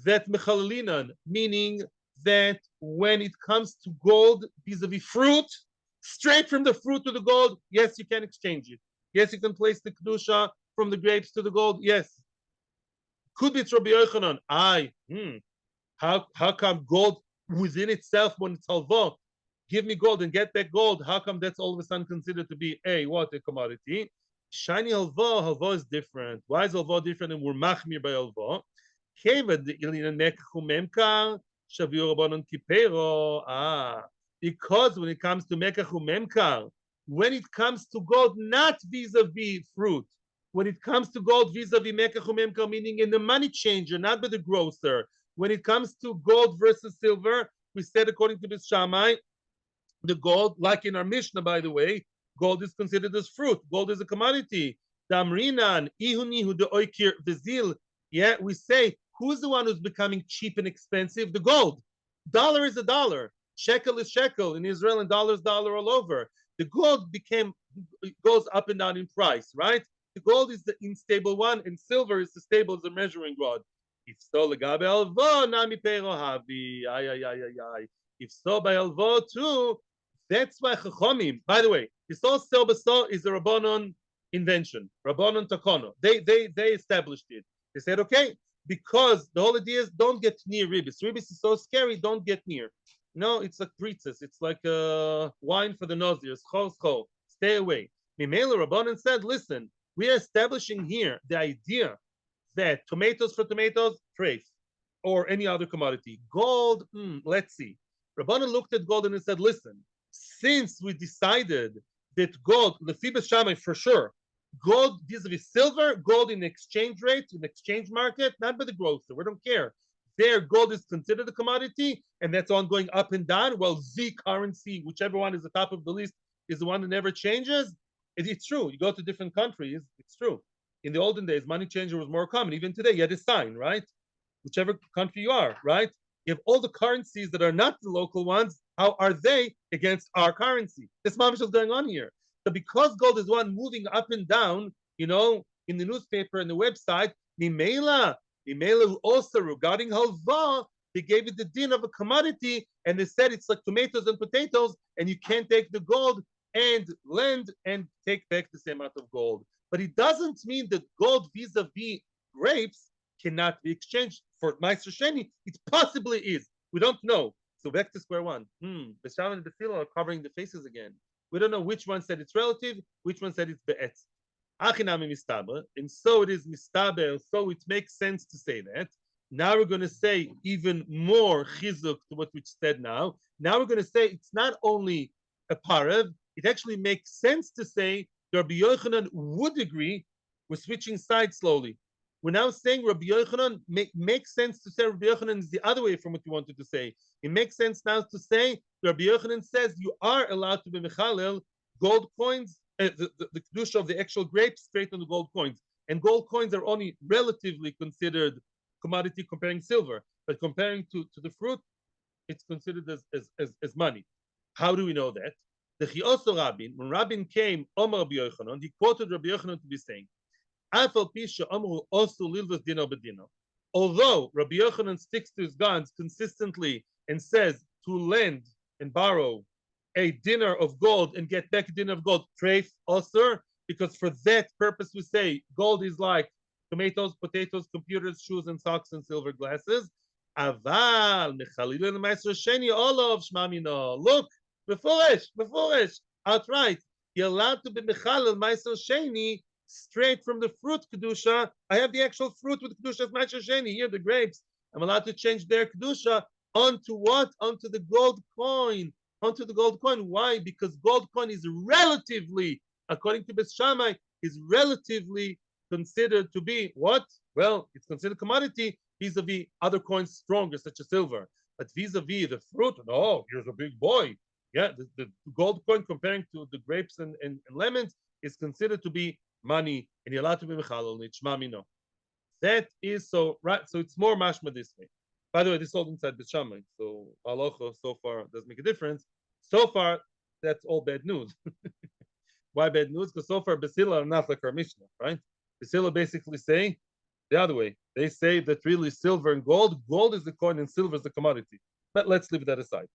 That Mechalilinan, meaning that when it comes to gold vis-a-vis fruit, straight from the fruit to the gold, yes, you can exchange it. Yes, you can place the kedusha from the grapes to the gold. Yes. Could be it's Rabbi Yochanan. How come gold within itself, when it's halva, give me gold and get back gold, how come that's all of a sudden considered to be a commodity? Shiny halva is different. Why is halva different and we're machmir by halva? Because when it comes to mekachu memkar, when it comes to gold, not vis-a-vis fruit, when it comes to gold vis-a-vis mekachu memkar, meaning in the money changer, not by the grocer, when it comes to gold versus silver, we said according to Bis Shammai, the gold, like in our Mishnah, by the way, gold is considered as fruit. Gold is a commodity. Damrinan, ihunihu de oikir vizil. Yeah, we say, who's the one who's becoming cheap and expensive? The gold. Dollar is a dollar. Shekel is shekel in Israel, and dollar is dollar all over. The gold goes up and down in price, right? The gold is the unstable one, and silver is the stable as a measuring rod. If so, legabe alvo nami pero havi. If so, by alvo too. That's why chachomim. By the way, this all sell beso is a Rabbanon invention. Rabbanon takono. They established it. They said, okay, because the whole idea is don't get near ribis. Ribis is so scary. Don't get near. No, it's like britzes. It's like wine for the nauseous. Schol. Stay away. Mimela Rabbanon said, listen, we are establishing here the idea that tomatoes for tomatoes, trace, or any other commodity. Gold, let's see. Rabbanan looked at gold and he said, listen, since we decided that gold, Lefibas Shammai for sure, gold vis-a-vis silver, gold in exchange rate, in exchange market, not by the grocer, we don't care. There, gold is considered a commodity, and that's on going up and down, while Z currency, whichever one is the top of the list, is the one that never changes. It's true. You go to different countries, it's true. In the olden days, money changer was more common. Even today, you had a sign, right? Whichever country you are, right? You have all the currencies that are not the local ones. How are they against our currency? This mamish is going on here. So because gold is one moving up and down, in the newspaper and the website, Mimela also regarding halva, they gave it the din of a commodity, and they said it's like tomatoes and potatoes, and you can't take the gold and lend and take back the same amount of gold. But it doesn't mean that gold vis-a-vis grapes cannot be exchanged for Meister Sheni. It possibly is. We don't know. So back to square one. The Shaman and the Philo are covering the faces again. We don't know which one said it's relative, which one said it's be'etz. Achinami mistaber, and so it is mistaber, so it makes sense to say that. Now we're going to say even more chizuk to what we said now. Now we're going to say it's not only a parav, it actually makes sense to say Rabbi Yochanan would agree. We're switching sides slowly. We're now saying Rabbi Yochanan makes sense to say Rabbi Yochanan is the other way from what you wanted to say. It makes sense now to say Rabbi Yochanan says you are allowed to be mechalel gold coins, the kedusha of the actual grapes straight on the gold coins. And gold coins are only relatively considered commodity comparing silver, but comparing to the fruit, it's considered as money. How do we know that? The Chioso Rabin, when Rabin came, Omer Rabbi Yochanan, he quoted Rabbi Yochanan to be saying, although Rabbi Yochanan sticks to his guns consistently and says to lend and borrow a dinar of gold and get back a dinar of gold, treif osur, because for that purpose we say gold is like tomatoes, potatoes, computers, shoes, and socks, and silver glasses. Aval mechalilin meiser sheni olav shmamino. Look, beforish, outright. You're allowed to be mechalil meiser sheni straight from the fruit kedusha. I have the actual fruit with kedusha of meiser sheni. Here, the grapes. I'm allowed to change their kedusha onto what? Onto the gold coin. Onto the gold coin. Why? Because gold coin is relatively, according to Beis Shammai, is relatively considered to be what? Well, it's considered commodity vis-a-vis other coins stronger, such as silver. But vis-a-vis the fruit, no, here's a big boy. Yeah, the gold coin comparing to the grapes and lemons is considered to be money, and you're allowed to be mechalel nichmamino. That is so right. So it's more mashma this way. By the way, this is all inside the shaman. So halacha so far doesn't make a difference. So far, that's all bad news. Why bad news? Because so far Basila are not like our Mishnah, right? Basila basically say the other way. They say that really silver and gold is the coin and silver is the commodity. But let's leave that aside.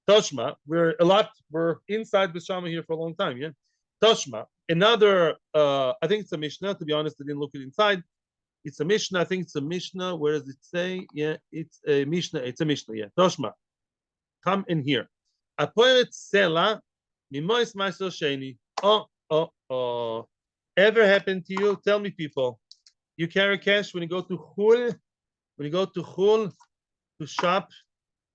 Toshma, we're inside Bishama here for a long time, yeah? Toshma, another, I think it's a Mishnah, to be honest, I didn't look it inside. It's a Mishnah, I think it's a Mishnah, where does it say? Yeah, it's a Mishnah, yeah. Toshma, come in here. Aporet Sela, Mimois Maiso Sheni. Oh. Ever happened to you? Tell me, people. You carry cash when you go to Chul? When you go to Chul to shop,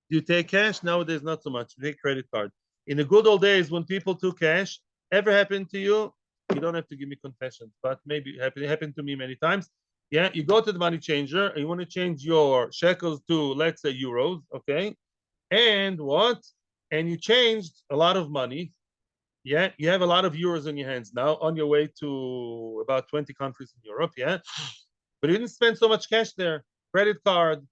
do you take cash? Nowadays, not so much. You take credit card. In the good old days, when people took cash, ever happened to you? You don't have to give me confessions, but maybe it happened to me many times. Yeah, you go to the money changer and you want to change your shekels to, let's say, euros, okay? And what? And you changed a lot of money. Yeah, you have a lot of euros in your hands now on your way to about 20 countries in Europe, yeah? But you didn't spend so much cash there. Credit card,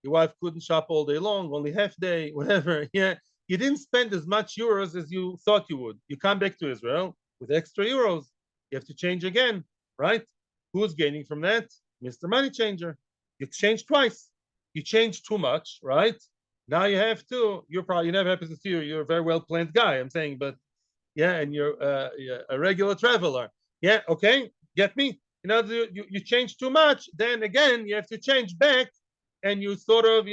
your wife couldn't shop all day long, only half day, whatever. Yeah, you didn't spend as much euros as you thought you would. You come back to Israel with extra euros. You have to change again, right? Who's gaining from that? Mr. Money Changer. You changed twice. You changed too much, right? Now you have to. You never happens to you. You're a very well planned guy. I'm saying, but yeah, and you're a regular traveler. Yeah, okay, get me. You know, you change too much. Then again, you have to change back and you sort of,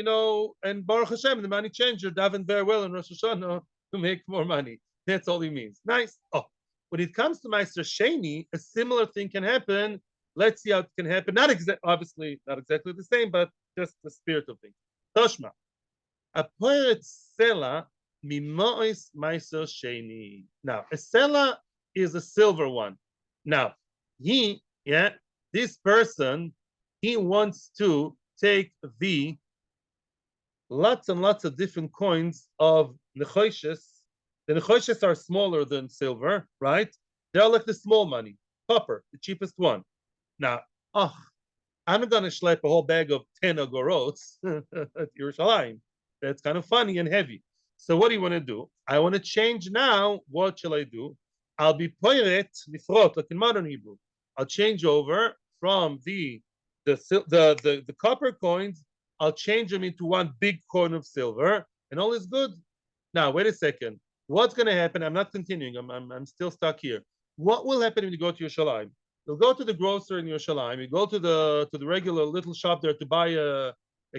and Baruch Hashem, the money changer, daven very well in Rosh Hashanah to make more money. That's all he means. Nice. Oh, when it comes to Meister Sheni, a similar thing can happen. Let's see how it can happen. Obviously, not exactly the same, but just the spirit of things. Toshma. Aporet Sela Mimois Meister Sheni. Now, a Sela is a silver one. Now, this person, he wants to take the lots and lots of different coins of nechoshes. The nechoshes are smaller than silver, right? They're like the small money, copper, the cheapest one. Now, I'm going to schlep a whole bag of 10 agorots at Yerushalayim. That's kind of funny and heavy. So what do you want to do? I want to change now. What shall I do? I'll be poiret nifrot, like in modern Hebrew. I'll change over from the copper coins. I'll change them into one big coin of silver, and all is good. Now, wait a second. What's going to happen? I'm not continuing. I'm still stuck here. What will happen when you go to Yerushalayim? You'll go to the grocer in Yerushalayim. You go to the regular little shop there to buy a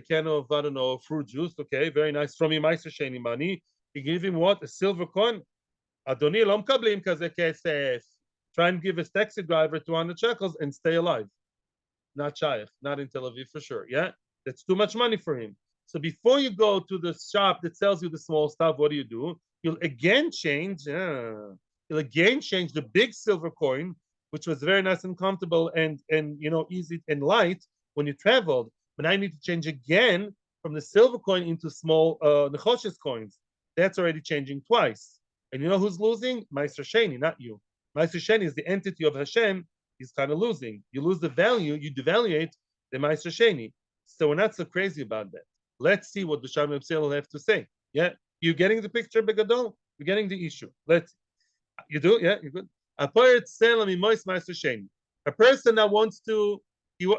can of, I don't know, fruit juice. Okay, very nice. From your Meister Sheni money. You give him what? A silver coin? Adoni lo mkablim kaze kesef. Try and give a taxi driver 200 shekels and stay alive. Not Shaykh, not in Tel Aviv for sure. Yeah, that's too much money for him. So before you go to the shop that sells you the small stuff, what do? You'll again change. You'll again change the big silver coin, which was very nice and comfortable and easy and light when you traveled. But now you need to change again from the silver coin into small nechoshes coins. That's already changing twice. And you know who's losing? Meister Sheni, not you. Meister Sheni is the entity of Hashem. He's kind of losing. You lose the value, you devaluate the Meister Sheni. So we're not so crazy about that. Let's see what the Shalom will have to say. Yeah, you getting the picture, Begadol? You're getting the issue. You do? Yeah, you're good. A person that wants to,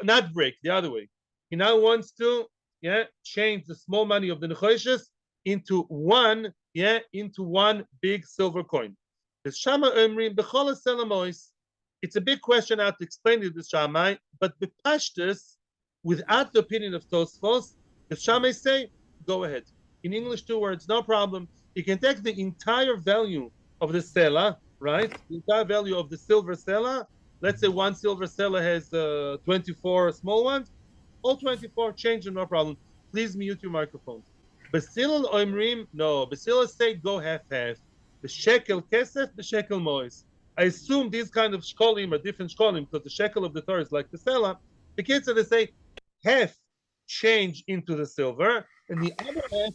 not break the other way. He now wants to, change the small money of the nechoshes into one big silver coin. It's a big question how to explain it to Shammai, but the pashtus, without the opinion of Tosfos, the Shammai say, go ahead. In English, 2 words, no problem. You can take the entire value of the sela, right? The entire value of the silver sela. Let's say one silver sela has 24 small ones. All 24, change them, no problem. Please mute your microphones. Basil Oimrim, no. Basil say go half-half. The shekel kesef, the shekel mois. I assume these kind of shkolim are different shkolim because the shekel of the Torah is like the sela. The kids they say half change into the silver, and the other half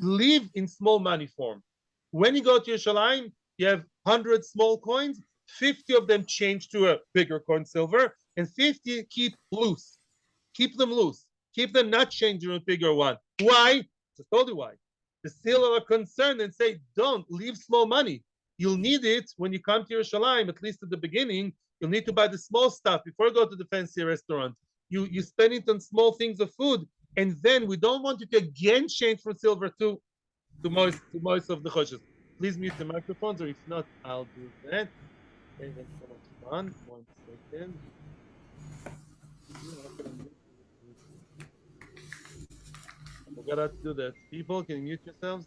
leave in small money form. When you go to Yerushalayim, you have 100 small coins, 50 of them change to a bigger coin silver, and 50 keep loose. Keep them loose. Keep them not changing to a bigger one. Why? Just told you why. The Hillel are concerned and say, don't leave small money. You'll need it when you come to Yerushalayim, at least at the beginning. You'll need to buy the small stuff before you go to the fancy restaurant. You spend it on small things of food, and then we don't want you to again change from silver to moist of the choshes. Please mute the microphones, or if not, I'll do that. Okay, that's so much fun. 1 second. I forgot how to do that. People, can you mute yourselves?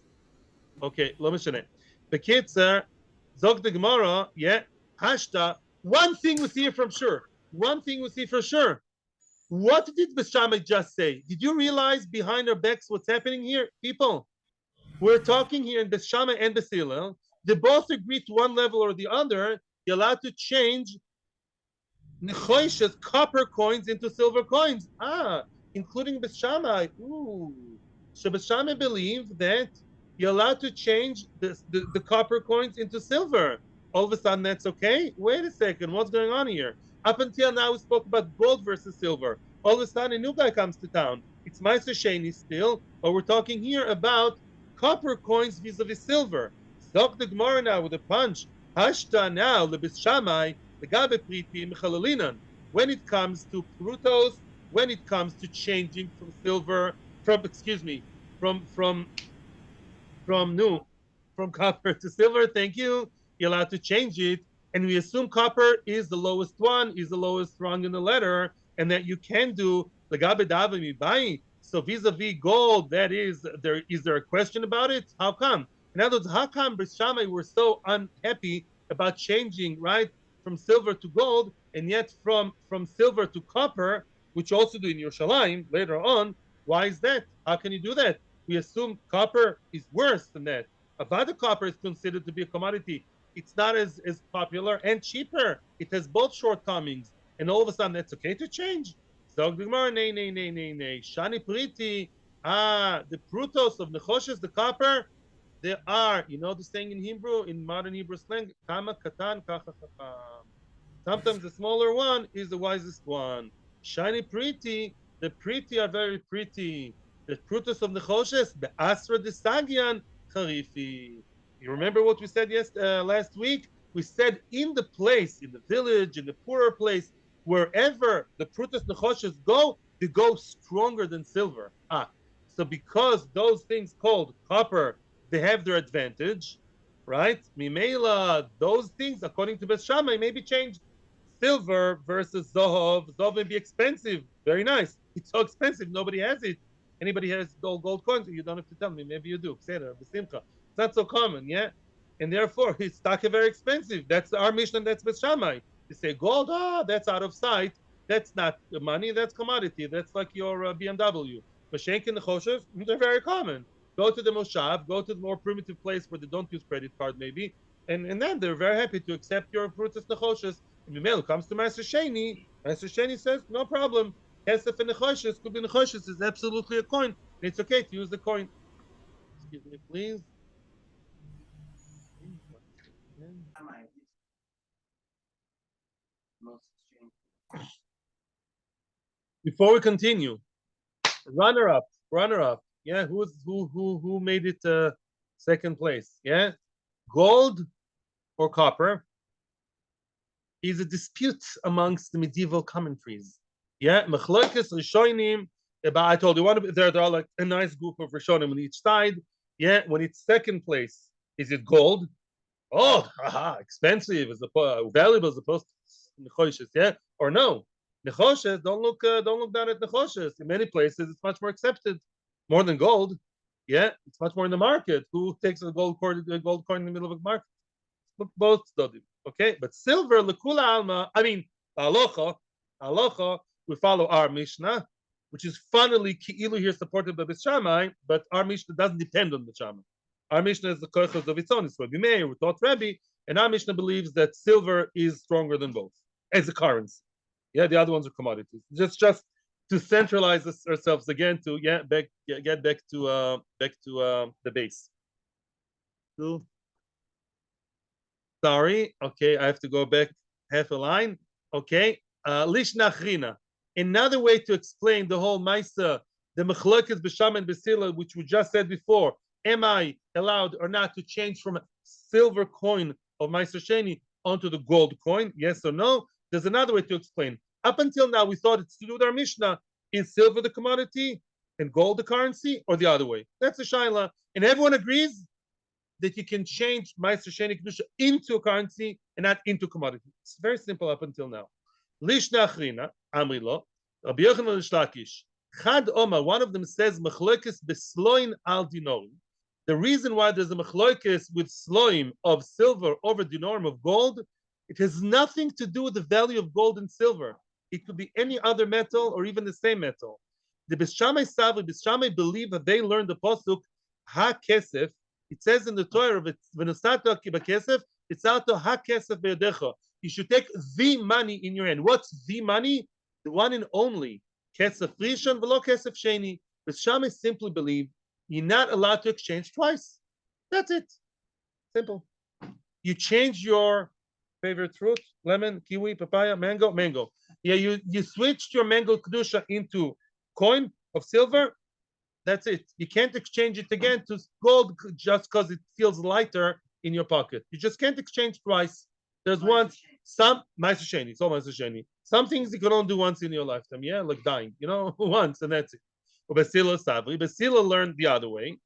Okay, lo mishneh. Bekitzer, zog the Gemara, yeah, hashta. One thing we see from sure. One thing we see for sure. What did B'Shamai just say? Did you realize behind our backs what's happening here? People, we're talking here in B'Shamai and B'Hillel. They both agree to one level or the other. You're allowed to change Nechoishes, copper coins into silver coins. Including B'Shamai. Ooh. So B'Shamai believe that you're allowed to change the copper coins into silver. All of a sudden, that's okay? Wait a second. What's going on here? Up until now, we spoke about gold versus silver. All of a sudden, a new guy comes to town. It's sheni still, but we're talking here about copper coins vis-a-vis silver. Zok the Gemara now with a punch. Hashta now, B'Shamai. When it comes to prutos, when it comes to changing from silver, from copper to silver, thank you, you're allowed to change it, and we assume copper is the lowest one, is the lowest rung in the letter, and that you can do legabe dava mibai. So vis-a-vis gold, that is there a question about it? How come? In other words, how come B'Shamai were so unhappy about changing, right, from silver to gold, and yet from silver to copper, which also do in Yerushalayim later on? Why is that? How can you do that? We assume copper is worse than that. Avada copper is considered to be a commodity. It's not as popular and cheaper. It has both shortcomings, and all of a sudden that's okay to change. So nay. Shani priti. The prutos of nechoshes, the copper, they are, you know the saying in Hebrew, in modern Hebrew slang, kama katan kacha chacham. Sometimes the smaller one is the wisest one. Shiny pretty, the pretty are very pretty. The prutos of nechoshes, the asra desagian charifi. You remember what we said last week? We said in the place, in the village, in the poorer place, wherever the prutos nechoshes go, they go stronger than silver. So because those things called copper, they have their advantage, right? Mimela, those things, according to Beth Shammai, may be changed. Silver versus Zohov. Zohov may be expensive. Very nice. It's so expensive, nobody has it. Anybody has gold coins, you don't have to tell me. Maybe you do. It's not so common, yeah? And therefore, it's very expensive. That's our mission, that's Beth Shammai. They say gold, that's out of sight. That's not money, that's commodity. That's like your BMW. Mashenk and the Choshev, they're very common. Go to the Moshav, go to the more primitive place where they don't use credit card, maybe, and then they're very happy to accept your Prutas Nechoshes. And Mimel comes to Master Sheni. Master Sheni says, no problem. Kesef and Nechoshes, could be Nechoshes, is absolutely a coin. It's okay to use the coin. Excuse me, please. Before we continue, runner up. Yeah, who made it second place? Yeah, gold or copper is a dispute amongst the medieval commentaries. Yeah, Mechloikes Rishonim. I told you there are like a nice group of Rishonim on each side. Yeah, when it's second place, is it gold? Oh, expensive as valuable as opposed to Nechoshes, yeah, or no? Nechoshes, don't look down at Nechoshes. In many places, it's much more accepted, more than gold. Yeah, it's much more in the market. Who takes a gold coin in the middle of a market? Both studied. Okay, but silver, lekula alma. I mean, halacha. We follow our Mishnah, which is funnily ki'ilu here supported by Beth Shammai, but our Mishnah doesn't depend on the Shammai. Our Mishnah is the koichos of its own. It's Rabbi Meir, we taught Rabbi, and our Mishnah believes that silver is stronger than both as a currency. Yeah, the other ones are commodities. Just to centralize ourselves again to get back to the base. Sorry, okay, I have to go back half a line. Okay, lishnachrina. Another way to explain the whole Maisa, the mechlokas b'sham and b'sila, which we just said before. Am I allowed or not to change from a silver coin of Maisa sheni onto the gold coin? Yes or no? There's another way to explain. Up until now, we thought it's to do with our Mishnah. Is silver the commodity and gold the currency, or the other way? That's a shaila, and everyone agrees that you can change Meister Sheni Kedusha into a currency and not into commodity. It's very simple up until now. Lishna Achrina, Amrilo, Rabbi Yochanan Lishlakish, Chad Oma, one of them says, Mechloikis besloin al dinorim. The reason why there's a mechloikis with sloim of silver over dinorim of gold, it has nothing to do with the value of gold and silver. It could be any other metal or even the same metal. The Bishamai Savri, Bishamai believe that they learned the posuk ha kesef. It says in the Torah, "V'nosato kesef, it's auto ha kesef be'yodecha." You should take the money in your hand. What's the money? The one and only kesef rishon v'lo kesef sheni. Bishamai simply believe you're not allowed to exchange twice. That's it. Simple. You change your favorite fruit: lemon, kiwi, papaya, mango, mango. Yeah, you switched your mango kedusha into coin of silver. That's it. You can't exchange it again to gold just because it feels lighter in your pocket. You just can't exchange twice. There's one, some Meister Sheni, it's all Meister Sheni. Some things you can only do once in your lifetime, yeah, like dying, once, and that's it. Basila Savri, Basila learned the other way.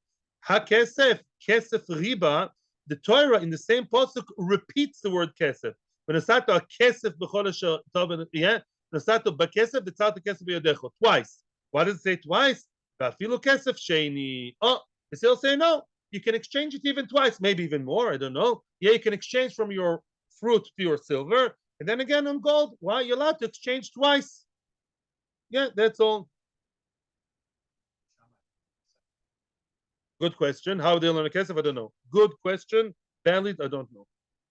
Ha kesef, kesef riba. The Torah in the same pasuk repeats the word kesef. When nasato kesef b'chodesh tov, yeah, nasato b'kesef v'tzato kesef b'yodecho twice. Why does it say twice? V'afilu kesef sheni. Oh, they still say no. You can exchange it even twice, maybe even more. I don't know. Yeah, you can exchange from your fruit to your silver, and then again on gold. Why you're allowed to exchange twice? Yeah, that's all. Good question. How they learn a kesef? I don't know. Good question. Valid? I don't know.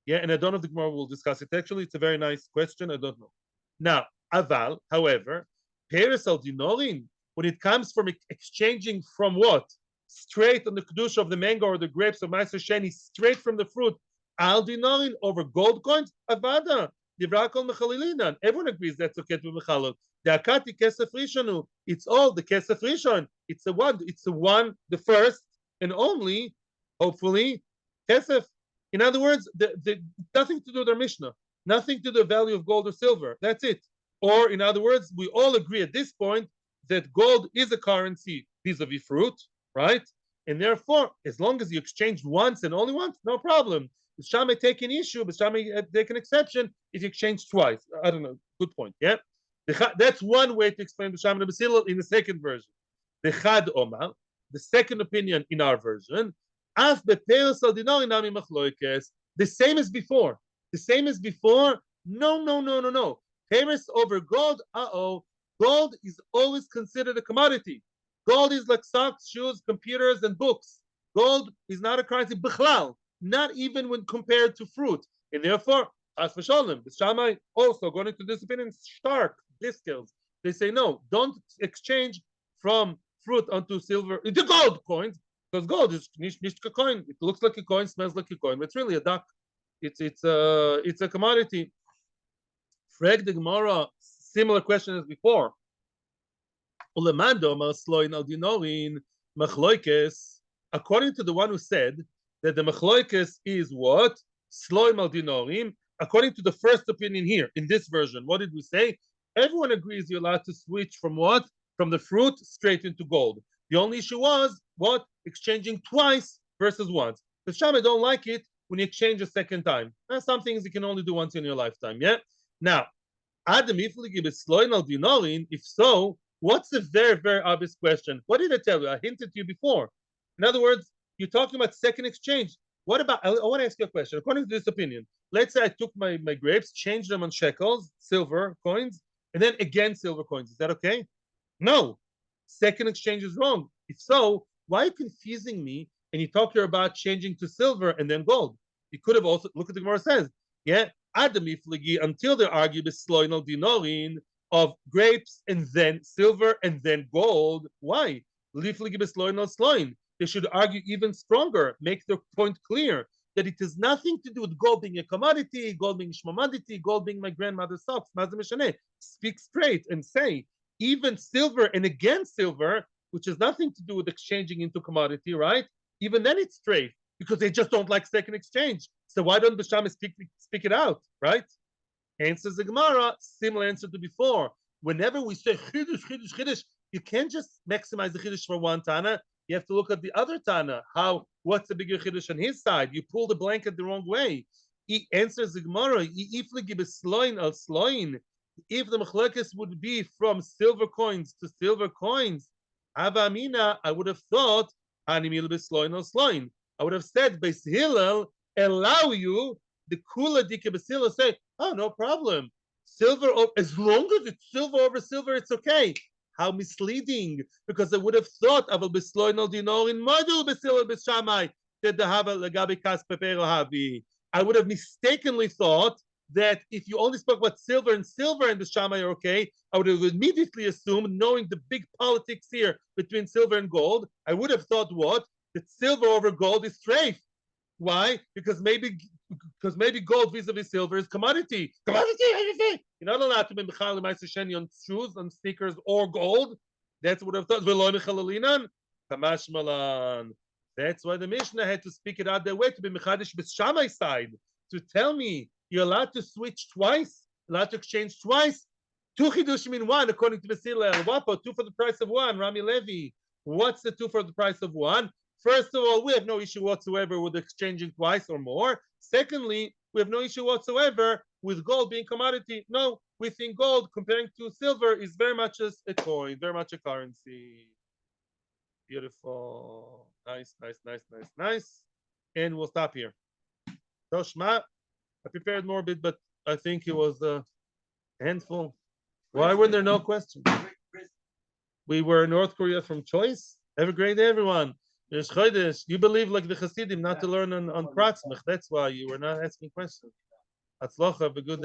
Yeah, and I don't know if the Gemara will discuss it. Actually, it's a very nice question. I don't know. Now, aval, however, peres al dinorin, when it comes from exchanging from what? Straight on the kedusha of the mango or the grapes of Meiser Sheni, straight from the fruit, al dinorin over gold coins, avada. Divrakol mechalilinan. Everyone agrees that's okay to mechalot. The akati kesef rishonu. It's all the kesef rishon. It's the one, the first and only, hopefully, kesef. In other words, nothing to do with our Mishnah, nothing to do with the value of gold or silver. That's it. Or, in other words, we all agree at this point that gold is a currency vis-a-vis fruit, right? And therefore, as long as you exchanged once and only once, no problem. B'sham may take an issue, B'sham may take an exception if you exchange twice. I don't know. Good point. Yeah, that's one way to explain B'sham and B'silal in the second version. The Chad Omar, the second opinion in our version. The same as before. The same as before. No. Paris over gold. Gold is always considered a commodity. Gold is like socks, shoes, computers, and books. Gold is not a currency. Bichlal, not even when compared to fruit. And therefore, as for Shalom, the Shammai also going into this opinion, stark discount. They say no, don't exchange from fruit onto silver into gold coins. Because gold is a coin. It looks like a coin, smells like a coin, but it's really a duck. It's a commodity. Frag the Gemara, similar question as before. According to the one who said that the machloikes is what? Sloim al dinorim. According to the first opinion here, in this version, what did we say? Everyone agrees you're allowed to switch from what? From the fruit straight into gold. The only issue was what? Exchanging twice versus once. The Shammai don't like it when you exchange a second time. There's some things you can only do once in your lifetime. Yeah. Now, Adam, if so, what's the very, very obvious question? What did I tell you? I hinted to you before. In other words, you're talking about second exchange. What about? I want to ask you a question. According to this opinion, let's say I took my grapes, changed them on shekels, silver coins, and then again silver coins. Is that okay? No. Second exchange is wrong. If so, why are you confusing me? And you talk here about changing to silver and then gold. You could have also look at the Gemara says, yeah, Adam ifligi until they argue besloinal dinorin of grapes and then silver and then gold. Why? They should argue even stronger, make their point clear that it has nothing to do with gold being a commodity, gold being shmamadity, gold being my grandmother's socks. Speak straight and say, even silver and again silver, which has nothing to do with exchanging into commodity, right? Even then it's straight because they just don't like second exchange. So why don't Basham speak it out, right? Answers the Gemara, similar answer to before. Whenever we say chidush, you can't just maximize the chidush for one Tana. You have to look at the other Tana. What's the bigger chidush on his side? You pull the blanket the wrong way. He answers the Gemara, if the machlekes would be from silver coins to silver coins, Hava Amina, I would have thought, Hanimil besloin al sloin. I would have said, Beis Hillel allow you, the Kula Dike Beis Hillel say, oh, no problem. Silver, as long as it's silver over silver, it's okay. How misleading! Because I would have thought, Aval besloin al dinorin modul besilel beshamai, that the Hava legabi kas pepero havi. I would have mistakenly thought that if you only spoke about silver and the Shammai are okay, I would have immediately assumed, knowing the big politics here between silver and gold, I would have thought what? That silver over gold is strafe. Why? Because maybe gold vis-a-vis silver is commodity. Commodity, you're not allowed to be mechal sheni on shoes, on sneakers, or gold. That's what I thought. That's why the Mishnah had to speak it out their way to be mechadish b'shamai side, to tell me you're allowed to switch twice, allowed to exchange twice. Two chidushim in one, according to Metzia. Wapo, two for the price of one. Rami Levi, what's the two for the price of one? First of all, we have no issue whatsoever with exchanging twice or more. Secondly, we have no issue whatsoever with gold being commodity. No, we think gold comparing to silver is very much as a coin, very much a currency. Beautiful. Nice. And we'll stop here. Toshma, I prepared more bit, but I think it was a handful. Why were there no questions? We were in North Korea from choice. Have a great day, everyone. There's chodesh. You believe like the Hasidim not to learn on Pratzmach. That's why you were not asking questions. Hatzlocha, have a good day.